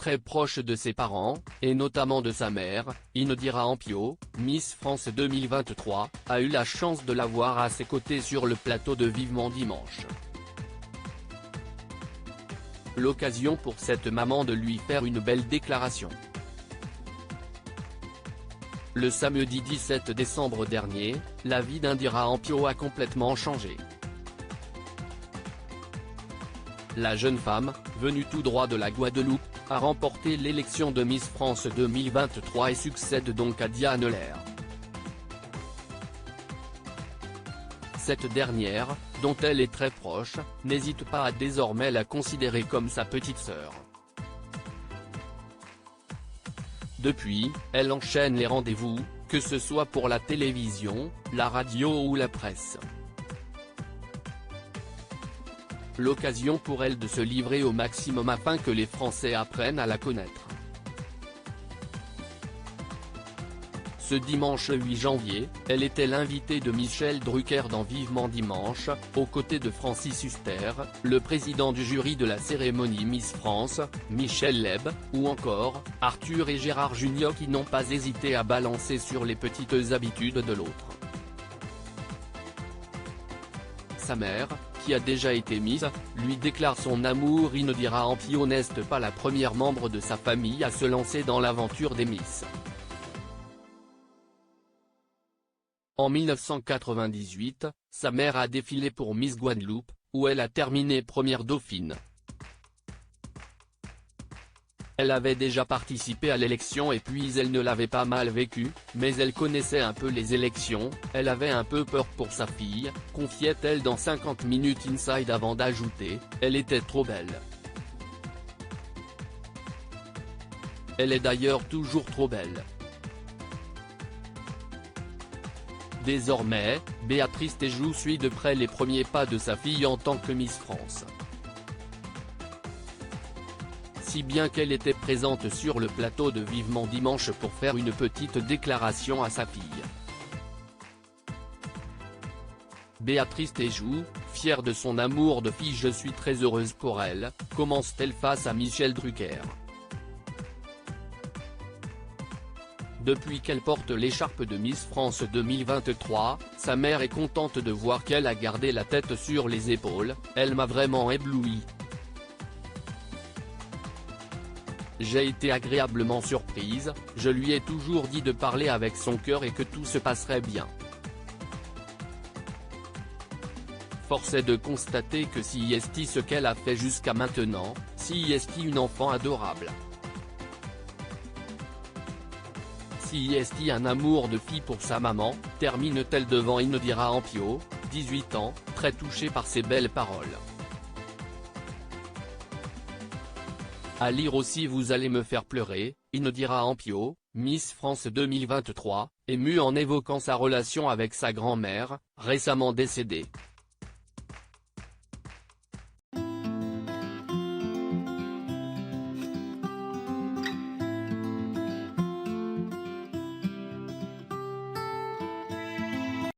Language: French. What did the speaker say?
très proche de ses parents, et notamment de sa mère. Indira Ampio, Miss France 2023, a eu la chance de la voir à ses côtés sur le plateau de Vivement Dimanche. L'occasion pour cette maman de lui faire une belle déclaration. Le samedi 17 décembre dernier, la vie d'Indira Ampio a complètement changé. La jeune femme, venue tout droit de la Guadeloupe, a remporté l'élection de Miss France 2023 et succède donc à Diane Lair. Cette dernière, dont elle est très proche, n'hésite pas à désormais la considérer comme sa petite sœur. Depuis, elle enchaîne les rendez-vous, que ce soit pour la télévision, la radio ou la presse. L'occasion pour elle de se livrer au maximum afin que les Français apprennent à la connaître. Ce dimanche 8 janvier, elle était l'invitée de Michel Drucker dans Vivement Dimanche, aux côtés de Francis Huster, le président du jury de la cérémonie Miss France, Michel Leb, ou encore, Arthur et Gérard Jugnot qui n'ont pas hésité à balancer sur les petites habitudes de l'autre. Sa mère, qui a déjà été Miss, lui déclare son amour. Indira Ampio n'est pas la première membre de sa famille à se lancer dans l'aventure des Miss. En 1998, sa mère a défilé pour Miss Guadeloupe, où elle a terminé première dauphine. Elle avait déjà participé à l'élection et puis elle ne l'avait pas mal vécu, mais elle connaissait un peu les élections, elle avait un peu peur pour sa fille, confiait-elle dans 50 minutes Inside avant d'ajouter, elle était trop belle. Elle est d'ailleurs toujours trop belle. Désormais, Béatrice Téjou suit de près les premiers pas de sa fille en tant que Miss France. Si bien qu'elle était présente sur le plateau de Vivement Dimanche pour faire une petite déclaration à sa fille. Béatrice Téjou, fière de son amour de fille. Je suis très heureuse pour elle, commence-t-elle face à Michel Drucker. Depuis qu'elle porte l'écharpe de Miss France 2023, sa mère est contente de voir qu'elle a gardé la tête sur les épaules, elle m'a vraiment éblouie. J'ai été agréablement surprise, je lui ai toujours dit de parler avec son cœur et que tout se passerait bien. Force est de constater que si est ce qu'elle a fait jusqu'à maintenant, si est une enfant adorable. Si est un amour de fille pour sa maman, termine-t-elle devant Indira Ampio, 18 ans, très touchée par ses belles paroles. À lire aussi Vous allez me faire pleurer, Indira Ampio, Miss France 2023, émue en évoquant sa relation avec sa grand-mère, récemment décédée.